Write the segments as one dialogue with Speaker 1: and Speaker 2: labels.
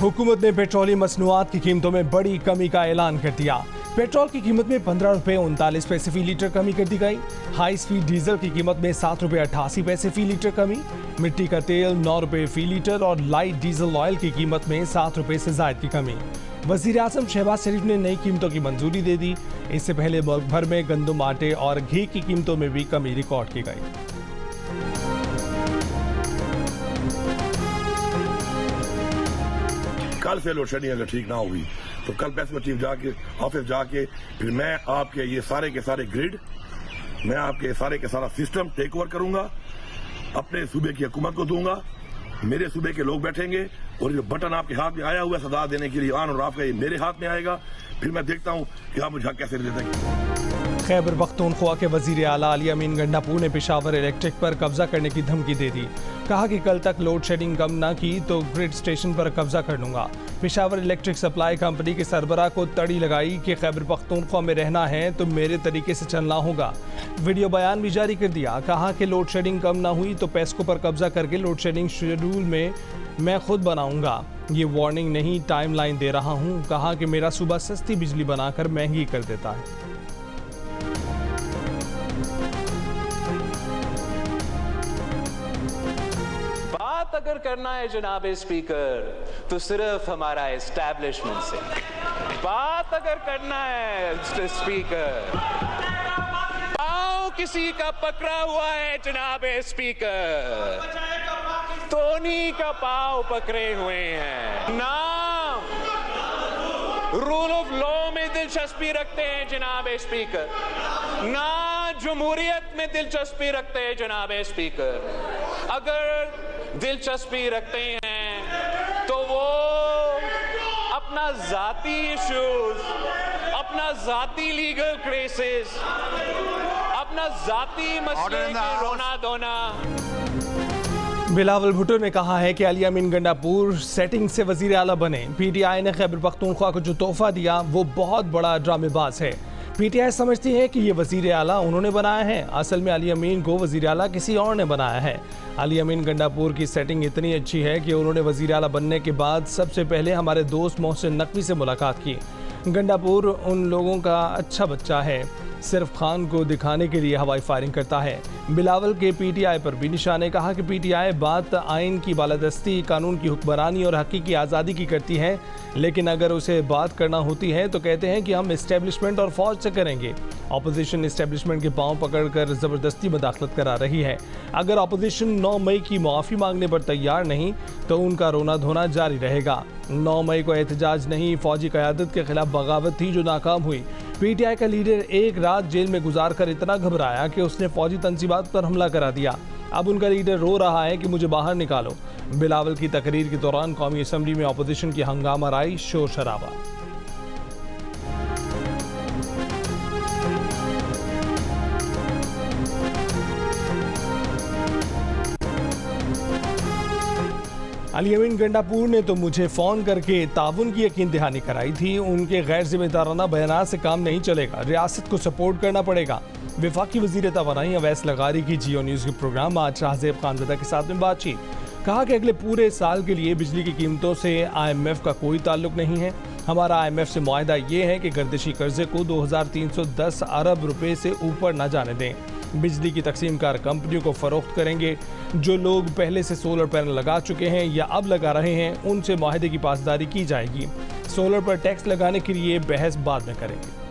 Speaker 1: हुकूमत ने पेट्रोलियम मसनूआत की कीमतों में बड़ी कमी का ऐलान कर दिया। पेट्रोल की कीमत में 15 रुपये 39 पैसे फी लीटर कमी कर दी गई। हाई स्पीड डीजल की कीमत में 7 रुपये 88 पैसे फी लीटर कमी। मिट्टी का तेल 9 रुपये फी लीटर और लाइट डीजल ऑयल की कीमत में 7 रुपये से जायद की कमी। वजीर आजम शहबाज शरीफ ने नई कीमतों की मंजूरी दे दी। इससे पहले मुल्क भर में गंदम, आटे और घी की कीमतों में भी कमी रिकॉर्ड की गई।
Speaker 2: कल से लोड शेडिंग अगर ठीक ना हुई तो कल प्रेस में टीम जाके ऑफिस जाके फिर मैं आपके ये सारे के सारे ग्रिड, मैं आपके सारे के सारा सिस्टम टेक ओवर करूंगा, अपने सूबे की हुकूमत को दूंगा। मेरे सूबे के लोग बैठेंगे और जो बटन आपके हाथ में आया हुआ है सदा देने के लिए ऑन और ऑफ का, ये मेरे हाथ में आएगा। फिर मैं देखता हूं कि आप मुझे कैसे देते हैं।
Speaker 1: खैबर पख्तूनख्वा के वजीर आला अली अमीन गंडापुर ने पेशावर इलेक्ट्रिक पर कब्जा करने की धमकी दे दी। कहा कि कल तक लोड शेडिंग कम ना की तो ग्रिड स्टेशन पर कब्जा कर लूंगा। पेशावर इलेक्ट्रिक सप्लाई कंपनी के सरबराह को तड़ी लगाई कि खैबर पख्तूनख्वा में रहना है तो मेरे तरीके से चलना होगा। वीडियो बयान भी जारी कर दिया। कहा कि लोड शेडिंग कम ना हुई तो पेस्को पर कब्जा करके लोड शेडिंग शेड्यूल में मैं खुद बनाऊंगा। ये वार्निंग नहीं, टाइमलाइन दे रहा हूं। कहा कि मेरा सूबा सस्ती बिजली बनाकर महंगी कर देता है।
Speaker 3: बात अगर करना है जनाब स्पीकर तो सिर्फ हमारा एस्टैब्लिशमेंट से बात अगर करना है स्पीकर। पाँव किसी का पकड़ा हुआ है जनाब स्पीकर, तो उन्हीं का पाँव पकड़े हुए हैं। नाम रूल ऑफ लॉ में दिलचस्पी रखते हैं जनाब स्पीकर, ना जमहूरियत में दिलचस्पी रखते हैं जनाब स्पीकर। अगर दिलचस्पी रखते हैं तो वो अपना जाती इश्यूज, अपना जाती लीगल केसेस, अपना जाती मसले के रोना धोना।
Speaker 1: बिलावल भुट्टो ने कहा है कि अली अमीन गंडापुर सेटिंग से वजीर आला बने। पीटीआई ने खैबर पख्तूनख्वा को जो तोहफा दिया वो बहुत बड़ा ड्रामेबाज है। पीटीआई समझती है कि ये वजीर आला उन्होंने बनाया है। असल में अली अमीन को वजीर आला किसी और ने बनाया है। अली अमीन गंडापुर की सेटिंग इतनी अच्छी है कि उन्होंने वजीर आला बनने के बाद सबसे पहले हमारे दोस्त मोहसिन नकवी से मुलाकात की। गंडापुर उन लोगों का अच्छा बच्चा है, सिर्फ खान को दिखाने के लिए हवाई फायरिंग करता है। बिलावल के पीटीआई पर भी निशाने। कहा कि पीटीआई बात आइन की बालादस्ती, कानून की हुक्मरानी और हकीकी आज़ादी की करती है, लेकिन अगर उसे बात करना होती है तो कहते हैं कि हम इस्टेब्लिशमेंट और फौज से करेंगे। अपोजिशन इस्टेब्लिशमेंट के पांव पकड़कर ज़बरदस्ती मदाखलत करा रही है। अगर अपोजिशन 9 मई की माफ़ी मांगने पर तैयार नहीं तो उनका रोना धोना जारी रहेगा। 9 मई को एहतजाज नहीं, फौजी क़यादत के खिलाफ बगावत थी जो नाकाम हुई। पीटीआई का लीडर एक रात जेल में गुजार कर इतना घबराया कि उसने फौजी तंजीबात पर हमला करा दिया। अब उनका लीडर रो रहा है कि मुझे बाहर निकालो। बिलावल की तकरीर के दौरान कौमी असम्बली में अपोजिशन की हंगामा राई, शोर शराबा। अली अमीन गंडापुर ने तो मुझे फ़ोन करके ताउन की यकीन दहानी कराई थी। उनके गैर जिम्मेदाराना बयान से काम नहीं चलेगा, रियासत को सपोर्ट करना पड़ेगा। वफाकी वज़ीर तवानाई अवैस लगारी की जियो न्यूज़ के प्रोग्राम आज शाहजेब खानज़दा के साथ में बातचीत। कहा कि अगले पूरे साल के लिए बिजली की कीमतों से IMF का कोई ताल्लुक नहीं है। हमारा IMF से मुआहदा ये है कि गर्दिशी कर्जे को 2310 अरब रुपए से ऊपर न जाने दें। बिजली की तकसीमकार कंपनियों को फरोख्त करेंगे। जो लोग पहले से सोलर पैनल लगा चुके हैं या अब लगा रहे हैं उनसे मुआहदे की पासदारी की जाएगी। सोलर पर टैक्स लगाने के लिए बहस बाद में करेंगे।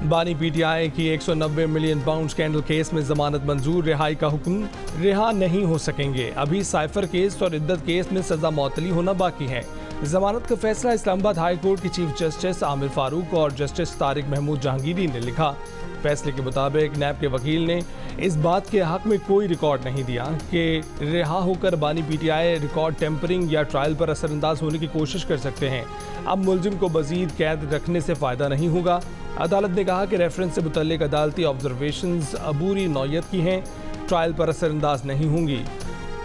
Speaker 1: बानी पीटीआई की 190 मिलियन पाउंड स्कैंडल केस में जमानत मंजूर, रिहाई का हुक्म। रिहा नहीं हो सकेंगे। अभी साइफर केस और इद्दत केस में सजा मौतली होना बाकी है। जमानत का फैसला इस्लामाबाद हाई कोर्ट के चीफ जस्टिस आमिर फारूक और जस्टिस तारिक महमूद जहांगीरी ने लिखा। फैसले के मुताबिक नैब के वकील ने इस बात के हक में कोई रिकॉर्ड नहीं दिया कि रिहा होकर बानी पीटीआई रिकॉर्ड टेम्परिंग या ट्रायल पर असरअंदाज होने की कोशिश कर सकते हैं। अब मुलजिम को मजीद कैद रखने से फ़ायदा नहीं होगा। अदालत ने कहा कि रेफरेंस से मुतल्लिक अदालती ऑब्जर्वेशंस अबूरी नौयत की हैं, ट्रायल पर असरअंदाज नहीं होंगी।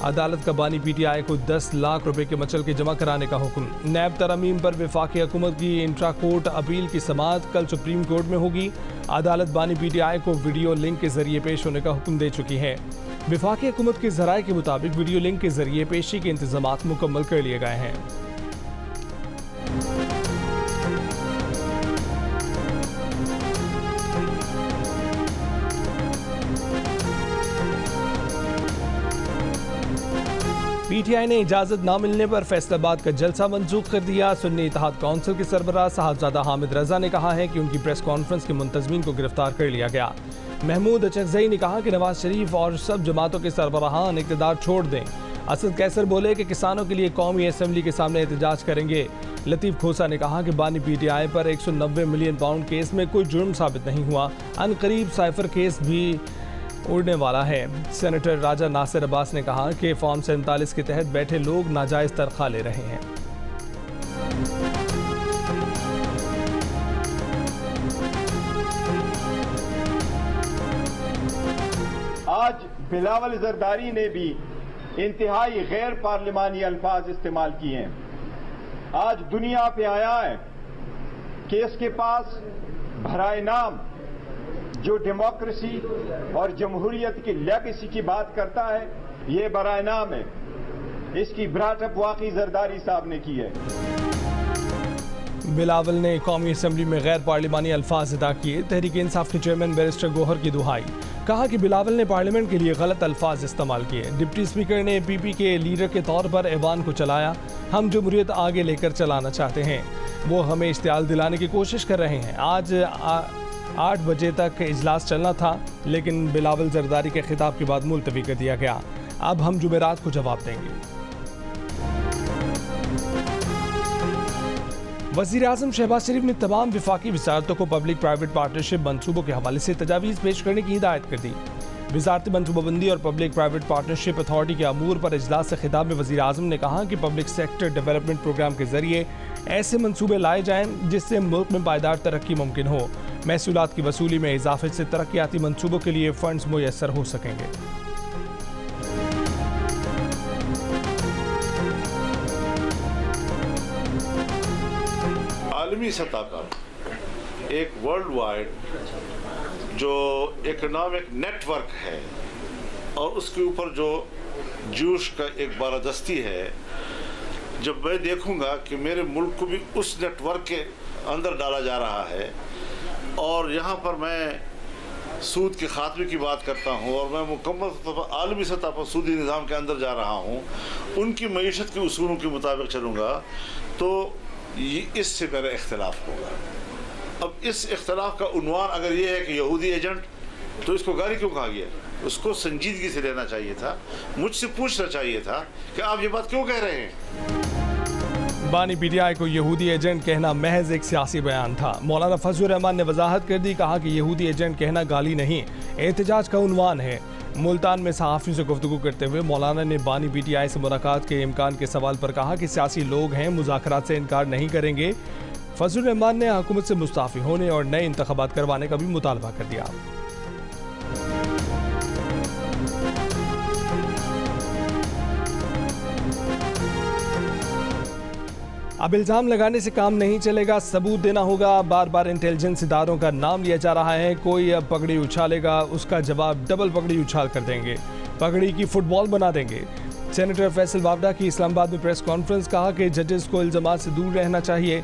Speaker 1: अदालत का बानी पीटीआई को 10 लाख रुपए के मचल के जमा कराने का हुक्म। नैब तरमीम पर वफाकी हुकूमत की इंट्रा कोर्ट अपील की समाअत कल सुप्रीम कोर्ट में होगी। अदालत बानी पीटीआई को वीडियो लिंक के जरिए पेश होने का हुक्म दे चुकी है। वफाकी हुकूमत के जराये के मुताबिक वीडियो लिंक के जरिए पेशी के इंतजाम मुकम्मल कर लिए गए हैं। पीटीआई ने इजाजत न मिलने पर फैसलाबाद का जलसा मंसूख कर दिया। सुन्नी इत्तेहाद काउंसिल के सरबराह साहबजादा हामिद रजा ने कहा है कि उनकी प्रेस कॉन्फ्रेंस के मुंतजमीन को गिरफ्तार कर लिया गया। महमूद अचकजई ने कहा कि नवाज शरीफ और सब जमातों के सरबराहान इक़्तिदार छोड़ दें। असद कैसर बोले कि किसानों के लिए कौमी असम्बली के सामने एहतजाज करेंगे। लतीफ़ खोसा ने कहा कि बानी पीटीआई पर 190 मिलियन पाउंड केस में कोई जुर्म साबित नहीं हुआ। अनकरीब साइफर केस भी उड़ने वाला है। सेनेटर राजा नासिर अब्बास ने कहा कि फॉर्म 47 के तहत बैठे लोग नाजायज तनख्वाह ले रहे हैं।
Speaker 4: आज बिलावल जरदारी ने भी इंतहाई गैर पार्लिमानी अल्फाज इस्तेमाल किए हैं। आज दुनिया पे आया है कि इसके पास भराए नाम जो डेमोक्रेसी और जमहूरियत की लेगेसी की बात करता है, ये बराए नाम है। इसकी ब्राटअप वाकई जरदारी साहब ने की है।
Speaker 1: बिलावल ने कौमी असम्बली में गैर पार्लिमानी अल्फाज अदा किए। तहरीक इंसाफ के चेयरमैन बैरिस्टर गोहर की दुहाई। कहा कि बिलावल ने पार्लियामेंट के लिए गलत अल्फाज इस्तेमाल किए। डिप्टी स्पीकर ने पीपी के लीडर के तौर पर ऐवान को चलाया। हम जमहूरियत आगे लेकर चलाना चाहते हैं, वो हमें इश्तियाल दिलाने की कोशिश कर रहे हैं। आज 8 बजे तक इजलास चलना था, लेकिन बिलावल जरदारी के खिताब के बाद मुलतवी कर दिया गया। अब हम जुमेरात को जवाब देंगे। वज़ीर आज़म शहबाज शरीफ ने तमाम वफाकी वज़ारतों को पब्लिक प्राइवेट पार्टनरशिप मनसूबों के हवाले से तजावीज़ पेश करने की हिदायत कर दी। वज़ारत मनसूबाबंदी और पब्लिक प्राइवेट पार्टनरशिप अथॉरिटी के अमूर पर इजलास से खिताब में वज़ीर आज़म ने कहा कि पब्लिक सेक्टर डेवलपमेंट प्रोग्राम के जरिए ऐसे मनसूबे लाए जाएं जिससे मुल्क में पायदार तरक्की मुमकिन हो। महसूलात की वसूली में इजाफे से तरक्याती मनसूबों के लिए फंड्स मुयस्सर हो सकेंगे।
Speaker 5: आलमी सतह पर एक वर्ल्ड वाइड जो इकोनॉमिक नेटवर्क है और उसके ऊपर जो जोश का एक बारादस्ती है, जब मैं देखूंगा कि मेरे मुल्क को भी उस नेटवर्क के अंदर डाला जा रहा है और यहाँ पर मैं सूद के खात्मे की बात करता हूँ और मैं मुकम्मल तौर पर आलमी सतह पर सूदी निज़ाम के अंदर जा रहा हूँ, उनकी मईशत के उसूलों के मुताबिक चलूँगा, तो इससे मेरा इख्तिलाफ होगा। अब इस इख्तिलाफ का उन्वान अगर ये है कि यहूदी एजेंट, तो इसको गाली क्यों कहा गया? उसको संजीदगी से लेना चाहिए था, मुझसे पूछना चाहिए था कि आप ये बात क्यों कह रहे हैं।
Speaker 1: बानी पीटीआई को यहूदी एजेंट कहना महज एक सियासी बयान था। मौलाना फजलुर रहमान ने वजाहत कर दी, कहा कि यहूदी एजेंट कहना गाली नहीं, एहतजाज का उन्वान है। मुल्तान में सहाफ़ियों से गुफ्तगू करते हुए मौलाना ने बानी पीटीआई से मुलाकात के इम्कान के सवाल पर कहा कि सियासी लोग हैं, मुज़ाकरात से इनकार नहीं करेंगे। फजलुर रहमान ने हुकूमत से मुस्ताफ़ी होने और नए इंतखाबात करवाने का भी मुतालबा कर दिया। अब इल्ज़ाम लगाने से काम नहीं चलेगा, सबूत देना होगा। बार बार इंटेलिजेंस इदारों का नाम लिया जा रहा है। कोई अब पगड़ी उछालेगा, उसका जवाब डबल पगड़ी उछाल कर देंगे, पगड़ी की फुटबॉल बना देंगे। सेनेटर फैसल वावडा की इस्लामाबाद में प्रेस कॉन्फ्रेंस। कहा कि जजेस को इल्ज़ामात से दूर रहना चाहिए।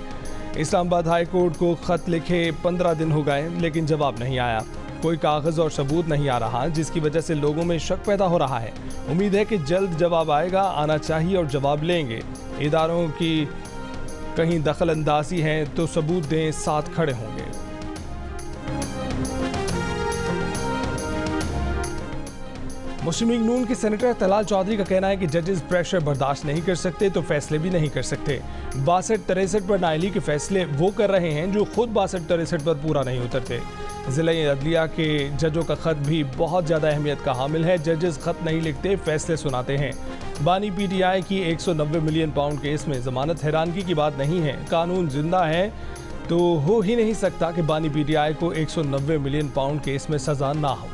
Speaker 1: इस्लामाबाद हाई कोर्ट को ख़त लिखे 15 दिन हो गए, लेकिन जवाब नहीं आया। कोई कागज़ और सबूत नहीं आ रहा, जिसकी वजह से लोगों में शक पैदा हो रहा है। उम्मीद है कि जल्द जवाब आएगा, आना चाहिए और जवाब लेंगे। इदारों की कहीं दखल अंदाजी है तो सबूत दें, साथ खड़े होंगे। मुस्लिम लीग नून के सेनेटर तलाल चौधरी का कहना है कि जजेस प्रेशर बर्दाश्त नहीं कर सकते तो फैसले भी नहीं कर सकते। 62-63 पर नाअहली के फैसले वो कर रहे हैं जो खुद 62-63 पर पूरा नहीं उतरते। ज़िला अदलिया के जजों का ख़त भी बहुत ज़्यादा अहमियत का हामिल है। जजेस ख़त नहीं लिखते, फैसले सुनाते हैं। बानी पीटीआई की 190 मिलियन पाउंड केस में ज़मानत हैरानगी की बात नहीं है। कानून जिंदा है तो हो ही नहीं सकता कि बानी पीटीआई को 190 मिलियन पाउंड केस में सज़ा ना हो।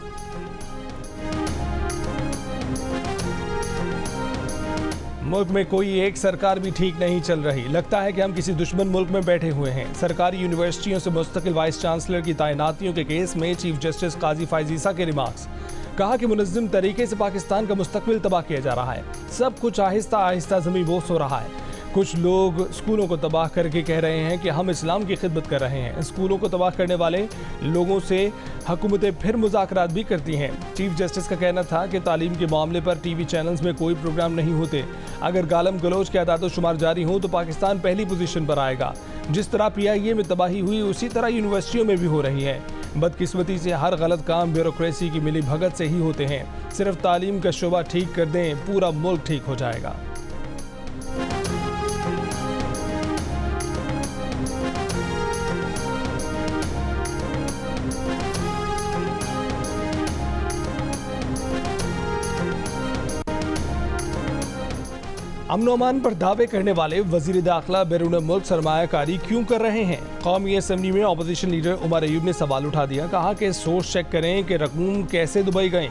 Speaker 1: मुल्क में कोई एक सरकार भी ठीक नहीं चल रही। लगता है कि हम किसी दुश्मन मुल्क में बैठे हुए हैं। सरकारी यूनिवर्सिटियों से मुस्तकिल वाइस चांसलर की तैनातियों के केस में चीफ जस्टिस काजी फैज़ ईसा के रिमार्क्स। कहा कि मुनज़्ज़म तरीके से पाकिस्तान का मुस्तकबिल तबाह किया जा रहा है। सब कुछ आहिस्ता आहिस्ता ज़मीन बोस हो रहा है। कुछ लोग स्कूलों को तबाह करके कह रहे हैं कि हम इस्लाम की खिदमत कर रहे हैं। स्कूलों को तबाह करने वाले लोगों से हुकूमतें फिर मुज़ाकरात भी करती हैं। चीफ जस्टिस का कहना था कि तालीम के मामले पर टीवी चैनल्स में कोई प्रोग्राम नहीं होते। अगर गालम गलोच के आदाद शुमार जारी हो तो पाकिस्तान पहली पोजीशन पर आएगा। जिस तरह PIA में तबाही हुई उसी तरह यूनिवर्सिटियों में भी हो रही है। बदकिस्मती से हर गलत काम ब्यूरोक्रेसी की मिली भगत से ही होते हैं। सिर्फ तालीम का शोबा ठीक कर दें, पूरा मुल्क ठीक हो जाएगा। अमन अमान पर दावे करने वाले वजीर दाखिला बैरून मुल्क सरमायाकारी क्यों कर रहे हैं? कौमी असम्बली में अपोजिशन लीडर उमर अयूब ने सवाल उठा दिया। कहा कि सोर्स चेक करें कि रकूम कैसे दुबई गए।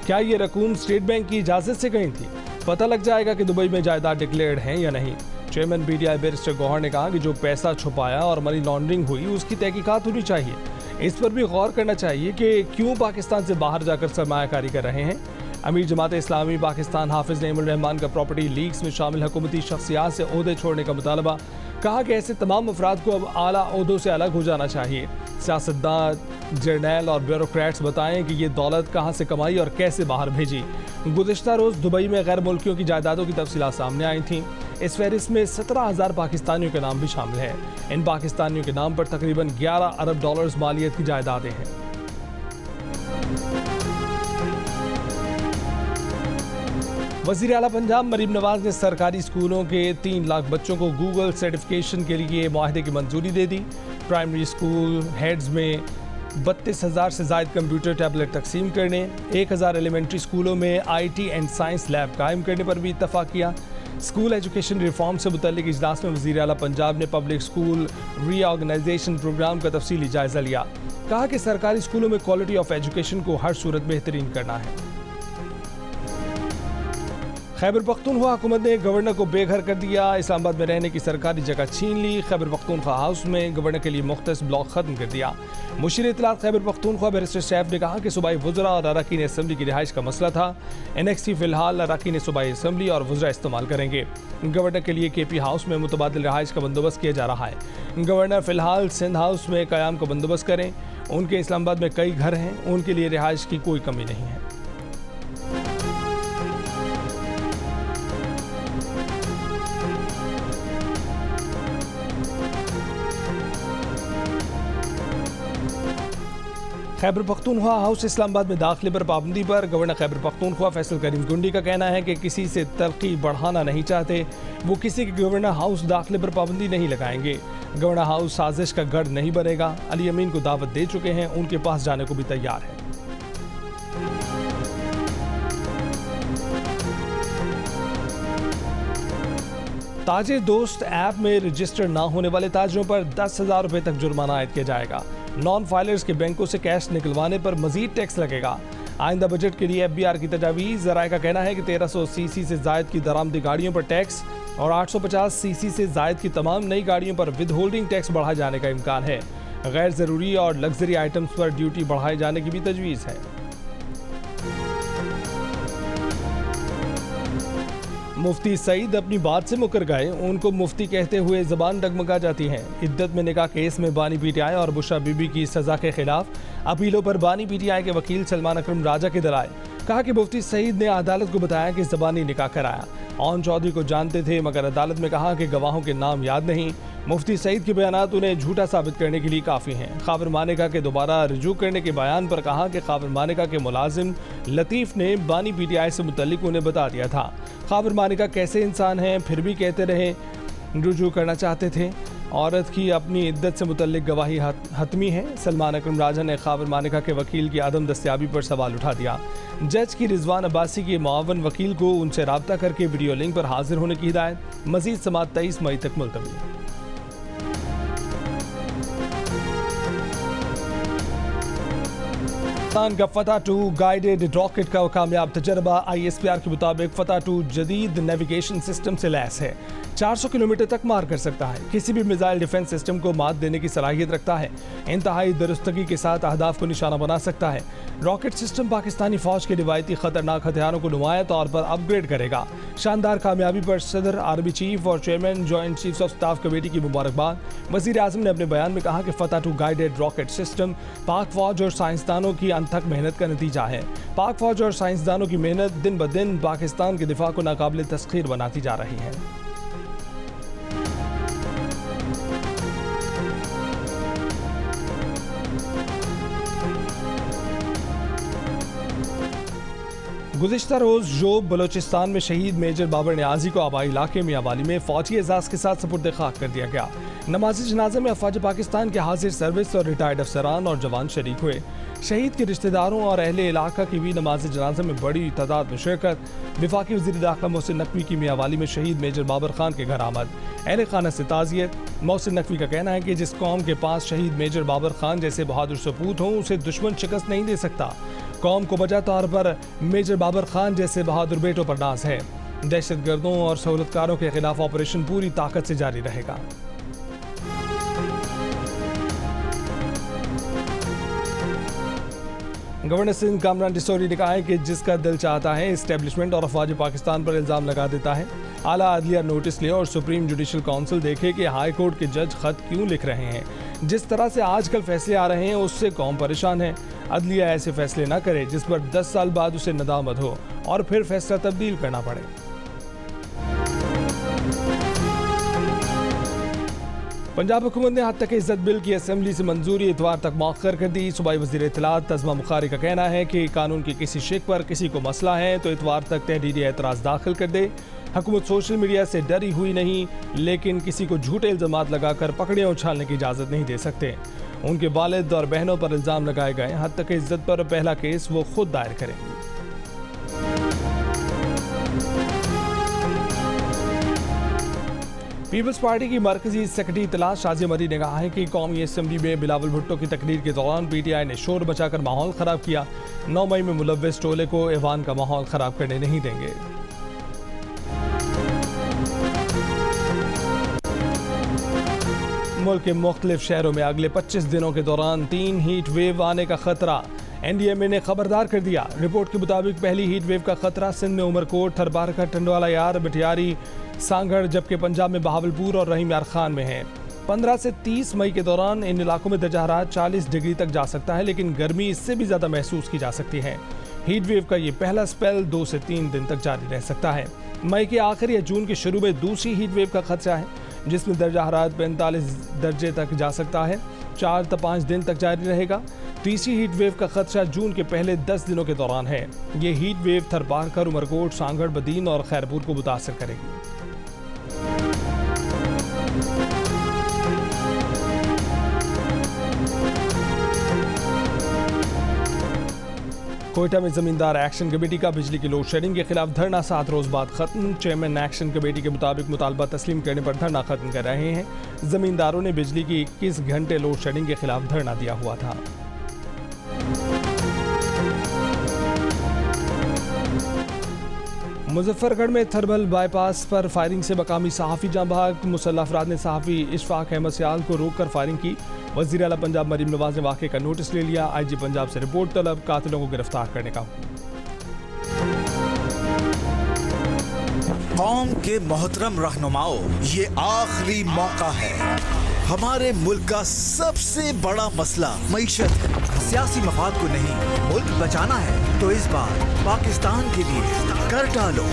Speaker 1: क्या ये रकूम स्टेट बैंक की इजाज़त से गई थी? पता लग जाएगा कि दुबई में जायदाद डिक्लेयर्ड हैं या नहीं। चेयरमैन PTI बैरिस्टर गौहर ने कहा कि जो पैसा छुपाया और मनी लॉन्ड्रिंग हुई उसकी तहकीकात होनी चाहिए। इस पर भी गौर करना चाहिए कि क्यों पाकिस्तान से बाहर जाकर सरमायाकारी कर रहे हैं। अमीर जमात इस्लामी पाकिस्तान हाफिज नईमुर रहमान का प्रॉपर्टी लीक्स में शामिल हुकूमती शख्सियात से ओहदे छोड़ने का मुतालबा। कहा कि ऐसे तमाम अफराद को अब आला ओहदों से अलग हो जाना चाहिए। सियासतदान, जर्नैल और ब्यूरोक्रेट्स बताएं कि ये दौलत कहाँ से कमाई और कैसे बाहर भेजी। गुज़िश्ता रोज़ दुबई में गैर मुल्कियों की जायदादों की तफसीलात सामने आई थीं। इस फहरिस्त में 17,000 पाकिस्तानियों के नाम भी शामिल हैं। इन पाकिस्तानियों के नाम पर तकरीबन 11 अरब डॉलर्स मालियत की जायदादें हैं। वज़ीर आला पंजाब मरीम नवाज ने सरकारी स्कूलों के 3 लाख बच्चों को गूगल सर्टिफिकेशन के लिए माहदे की मंजूरी दे दी। प्राइमरी स्कूल हेड्स में 32,000 से ज़ायद कंप्यूटर टैबलेट तकसीम करने, 1,000 एलिमेंट्री स्कूलों में IT एंड साइंस लैब कायम करने पर भी इत्तफाक किया। स्कूल एजुकेशन रिफॉर्म से मुतल्लिक इजलास में वज़ीर आला पंजाब ने पब्लिक स्कूल रीऑर्गेनाइजेशन प्रोग्राम का तफसीली जायज़ा लिया। कहा कि सरकारी स्कूलों में क्वालिटी ऑफ एजुकेशन को हर सूरत बेहतरीन करना है। खैबर पख्तूनख्वा हुकूमत ने गवर्नर को बेघर कर दिया। इस्लामाबाद में रहने की सरकारी जगह छीन ली। खैबर पख्तूनख्वा हाउस में गवर्नर के लिए मुख्तस ब्लॉक खत्म कर दिया। मुशीर इत्तलात खैबर पख्तूनख्वा बैरिस्टर सैफ ने कहा कि सूबाई वज़रा और अरकान असम्बली की रिहाइश का मसला था। NXT फिलहाल अरकान सूबाई असम्बली और वज़रा इस्तेमाल करेंगे। गवर्नर के लिए KP हाउस में मुतबादिल रिहाइश का बंदोबस्त किया जा रहा है। गवर्नर फिलहाल सिंध हाउस में क़याम का बंदोबस्त करें। उनके इस्लामाबाद में कई घर हैं, उनके लिए रिहाइश की कोई कमी नहीं है। खैबर पख्तूनख्वा हाउस इस्लामाबाद में दाखिले पर पाबंदी पर गवर्नर खैबर पख्तूनख्वा फैसल करीम गुंडी का कहना है कि किसी से तरक्की बढ़ाना नहीं चाहते। वो किसी के गवर्नर हाउस दाखिले पर पाबंदी नहीं लगाएंगे। गवर्नर हाउस साजिश का गढ़ नहीं बनेगा। अली अमीन को दावत दे चुके हैं, उनके पास जाने को भी तैयार है। ताजिर दोस्त ऐप में रजिस्टर ना होने वाले ताजरों पर 10,000 रुपये तक जुर्माना आयद किया जाएगा। नॉन फाइलर्स के बैंकों से कैश निकलवाने पर मजीद टैक्स लगेगा। आइंदा बजट के लिए FBR की तजावीज़। ज़राए का कहना है कि 1300 CC से जायद की दरामदी गाड़ियों पर टैक्स और 850 CC से जायद की तमाम नई गाड़ियों पर विद होल्डिंग टैक्स बढ़ाए जाने का इम्कान है। गैर ज़रूरी और लग्जरी आइटम्स पर ड्यूटी बढ़ाए जाने की भी तजवीज़ है। मुफ्ती सईद अपनी बात से मुकर गए। उनको मुफ्ती कहते हुए ज़बान डगमगा जाती है। इद्दत में निकाह केस में बानी PTI और बुशरा बीबी की सज़ा के खिलाफ अपीलों पर बानी PTI के वकील सलमान अकरम राजा के दलाइल। कहा कि मुफ्ती सईद ने अदालत को बताया कि ज़बानी निकाह कराया। ओन चौधरी को जानते थे मगर अदालत में कहा कि गवाहों के नाम याद नहीं। मुफ्ती सईद के बयानात उन्हें झूठा साबित करने के लिए काफ़ी हैं। खाबर मानिका के दोबारा रुजू करने के बयान पर कहा कि खाबर मानिका के मुलाजिम लतीफ़ ने बानी PTI से मुतल्लिक उन्हें बता दिया था। खाबर मानिका कैसे इंसान हैं, फिर भी कहते रहे रुजू करना चाहते थे। औरत की अपनी इद्दत से मुतल्लिक गवाही हतमी है। सलमान अकरम राजा ने खाबर मानिका के वकील की आदम दस्तियाबी पर सवाल उठा दिया। जज की रिजवान अब्बासी के मुआवन वकील को उनसे रब्ता करके वीडियो लिंक पर हाजिर होने की हिदायत। मजीद समाअत 23 मई तक मुलतवी। पाकिस्तान का फतह 2 गाइडेड रॉकेट का कामयाब तजर्बा। ISPR के मुताबिक फतह 2 जदीद नेविगेशन सिस्टम से लैस है, 400 किलोमीटर तक मार कर सकता है, किसी भी मिसाइल डिफेंस सिस्टम को मात देने की सलाहियत रखता है, इंतहाई दुरुस्तगी के साथ अहदाफ को निशाना बना सकता है। रॉकेट सिस्टम पाकिस्तानी फौज के रिवायती खतरनाक हथियारों को नुमाया तौर पर अपग्रेड करेगा। शानदार कामयाबी पर सदर, आर्मी चीफ और chairman joint chiefs of staff committee की मुबारकबाद। वज़ीर आज़म ने अपने बयान में कहा कि फतह 2 गाइडेड रॉकेट सिस्टम पाक फौज और साइंसदानों की अनथक मेहनत का नतीजा है। पाक फौज और साइंसदानों की मेहनत दिन ब दिन पाकिस्तान के दिफा को नाकाबिल तस्खीर बनाती जा रही है। गुज़िश्ता रोज़ जोब बलोचिस्तान में शहीद मेजर बाबर नियाजी को आबाई इलाके मियांवाली में फौजी एजाज़ के साथ सुपुर्द खाक कर दिया गया। नमाज़ जनाज़े में अफ़वाज पाकिस्तान के हाजिर सर्विस और रिटायर्ड अफसरान और जवान शरीक हुए। शहीद के रिश्तेदारों और अहले इलाका की भी नमाज जनाज़े में बड़ी तादाद में शिरकत। वफाकी वज़ीर दाखिला मोहसिन नकवी की मियांवाली में शहीद मेजर बाबर खान के घर आमद। अहले खाना से ताज़ियत। मोहसिन नकवी का कहना है कि जिस कौम के पास शहीद मेजर बाबर खान जैसे बहादुर सपूत हों, उसे दुश्मन शिकस्त नहीं दे सकता। कौम को बजा तौर पर मेजर बाबर खान जैसे बहादुर बेटों पर नाज है। दहशतगर्दों और सहूलतकारों के खिलाफ ऑपरेशन पूरी ताकत से जारी रहेगा। गवर्नर सिंध कामरान डिसोरी ने कहा है कि जिसका दिल चाहता है इस्टेब्लिशमेंट और अफवाज पाकिस्तान पर इल्ज़ाम लगा देता है। आला अदलिया नोटिस ले और सुप्रीम जुडिशल काउंसिल देखे कि हाई कोर्ट के जज खत क्यों लिख रहे हैं। जिस तरह से आजकल फैसले आ रहे हैं उससे कौम परेशान है। अदलिया ऐसे फैसले ना करे जिस पर 10 साल बाद उसे नदामत हो और फिर फैसला तब्दील करना पड़े। पंजाब हुकूमत ने हद तक इज्जत बिल की असेंबली से मंजूरी इतवार तक मौखर कर दी। सूबाई वज़ीर इत्तलात तज़मा बुखारी का कहना है कि कानून की किसी शिक पर किसी को मसला है तो इतवार तक तहरीर एतराज़ दाखिल कर दे। हुकूमत सोशल मीडिया से डरी हुई नहीं, लेकिन किसी को झूठे इल्ज़ामात लगाकर पकड़ियाँ उछालने की इजाज़त नहीं दे सकते। उनके वालिद और बहनों पर इल्ज़ाम लगाए गए। हद तक इज्जत पर पहला केस वो खुद दायर करेंगे। पीपल्स पार्टी की मरकजी सेक्रेटरी इत्तलात शाज़िया मरी ने कहा है कि कौमी असम्बली में बिलावल भुट्टो की तकरीर के दौरान PTI ने शोर मचाकर माहौल ख़राब किया। 9 मई में मुलव्वस टोले को ऐवान का माहौल ख़राब करने नहीं देंगे। मुल्क के मुख्तलिफ शहरों में अगले 25 दिनों के दौरान 3 हीट वेव आने का खतरा। NDMA ने खबरदार कर दिया। रिपोर्ट के मुताबिक पहली हीट वेव का खतरा सिंध में उमरकोट, थरबारका, टंडवाला यार, बटियारी, सांगड़, जबकि पंजाब में बहावलपुर और रहीम यार खान में है। 15 से 30 मई के दौरान इन इलाकों में दर्जा हरारत 40 डिग्री तक जा सकता है, लेकिन गर्मी इससे भी ज़्यादा महसूस की जा सकती है। हीट वेव का ये पहला स्पेल 2 से 3 दिन तक जारी रह सकता है। मई के आखिर या जून के शुरू में दूसरी हीट वेव का खदशा है, जिसमें दर्जा हरारत 45 दर्जे तक जा सकता है, 4 से 5 दिन तक जारी रहेगा। तीसरी हीट वेव का खदशा जून के पहले 10 दिनों के दौरान है। ये हीट वेव थरबारकर, उमरकोट, सांगड़, बदीन और खैरपुर को मुतासर करेगी। कोयटा में जमींदार एक्शन कमेटी का बिजली की लोड शेडिंग के खिलाफ धरना 7 रोज बाद खत्म। चेयरमैन एक्शन कमेटी के मुताबिक मुतालबा तस्लीम करने पर धरना खत्म कर रहे हैं। जमींदारों ने बिजली की 21 घंटे लोड शेडिंग के खिलाफ धरना दिया हुआ था। मुजफ्फरगढ़ में थर्मल बाईपास पर फायरिंग से मकामी सहाफ़ी जाँ भाग। मुसल्लह अफराद ने सहाफ़ी इशफाक अहमद सियाल को रोक कर फायरिंग की। वज़ीर आला पंजाब मरीम नवाज ने वाक़े का नोटिस ले लिया। IG पंजाब से रिपोर्ट तलब, कातिलों को गिरफ्तार करने का।
Speaker 6: कौम के मोहतरम रहनुमाओं, ये आखिरी मौका है। हमारे मुल्क का सबसे बड़ा मसला मईशत है। सियासी मफाद को नहीं, मुल्क बचाना है तो इस बार पाकिस्तान के लिए कर डालो।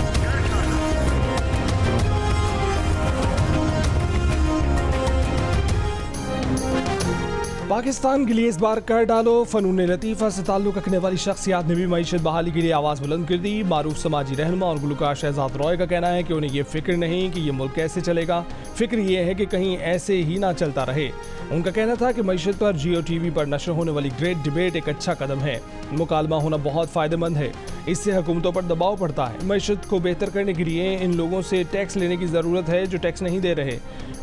Speaker 1: पाकिस्तान के लिए इस बार कर डालो। फनून लतीफ़ा से ताल्लुक़ रखने वाली शख्सियात ने भी मईशत बहाली के लिए आवाज़ बुलंद कर दी। मारूफ समाजी रहनुमा और गुलकार शहजाद रॉय का कहना है कि उन्हें ये फिक्र नहीं कि ये मुल्क कैसे चलेगा, फिक्र ये है कि कहीं ऐसे ही ना चलता रहे। उनका कहना था कि मईशत पर जियो टीवी पर नशर होने वाली ग्रेट डिबेट एक अच्छा कदम है। मुकालमा होना बहुत फ़ायदेमंद है, इससे हुकूमतों पर दबाव पड़ता है। मईशत को बेहतर करने के लिए इन लोगों से टैक्स लेने की ज़रूरत है जो टैक्स नहीं दे रहे।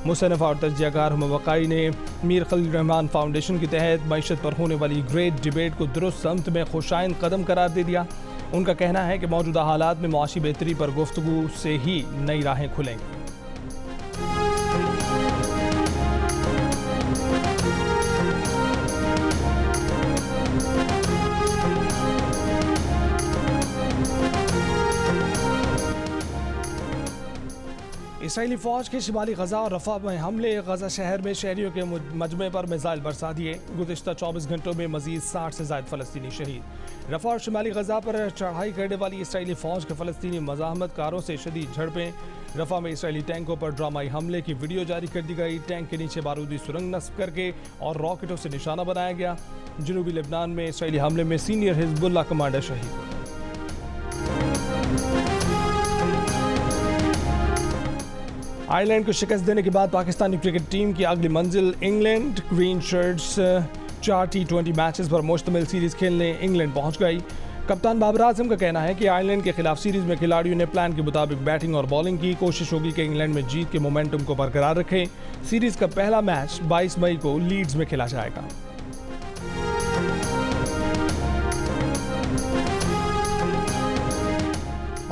Speaker 1: मुसन्निफ़ और तजज़ियाकार हमवक़ाई ने मीर खलील रहमान फाउंडेशन के तहत मईशत पर होने वाली ग्रेट डिबेट को दुरुस्त समत में खुशाइंद कदम करार दे दिया। उनका कहना है कि मौजूदा हालात में मुआशी बेहतरी पर गुफ्तगू से ही नई राहें खुलेंगी। इसराइली फौज के शिमाली गजा और रफा में हमले, गजा शहर में शहरियों के मजमे पर मिसाइल बरसा दिए। गुज़िश्ता 24 घंटों में मजीद 60 से ज़ायद फ़लस्तीनी शहीद। रफा और शिमाली गजा पर चढ़ाई करने वाली इसराइली फौज के फ़लस्तीनी मज़ाहमतकारों से शदीद झड़पें। रफा में इसराइली टैंकों पर ड्रामाई हमले की वीडियो जारी कर दी गई। टैंक के नीचे बारूदी सुरंग नस्ब करके और रॉकेटों से निशाना बनाया गया। जनूबी लेबनान में इसराइली हमले में सीनियर हिजबुल्लाह कमांडर शहीद। आयरलैंड को शिकस्त देने के बाद पाकिस्तानी क्रिकेट टीम की अगली मंजिल England. Green shirts 4 T20 matches पर मुश्तमिल सीरीज खेलने इंग्लैंड पहुंच गई। कप्तान बाबर आजम का कहना है कि आयरलैंड के खिलाफ सीरीज में खिलाड़ियों ने प्लान के मुताबिक बैटिंग और बॉलिंग की। कोशिश होगी कि इंग्लैंड में जीत के मोमेंटम को बरकरार रखें। सीरीज का पहला मैच 22 मई को लीड्स में खेला जाएगा।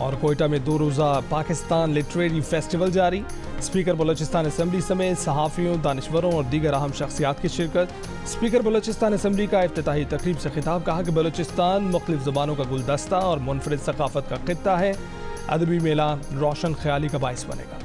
Speaker 1: और कोयटा में 2 रोज़ा पाकिस्तान लिटरेरी फेस्टिवल जारी। स्पीकर बलोचिस्तान असम्बली समेत सहाफ़ियों, दानिश्वरों और दीगर अहम शख्सियात की शिरकत। स्पीकर बलोचिस्तान असम्बली का इफ्तिताही तकरीब से खिताब। कहा कि बलोचिस्तान मुख्तलिफ ज़बानों का गुलदस्ता और मुनफरिद सकाफ़त का खित्ता है। अदबी मेला रोशन ख्याली का बाइस बनेगा।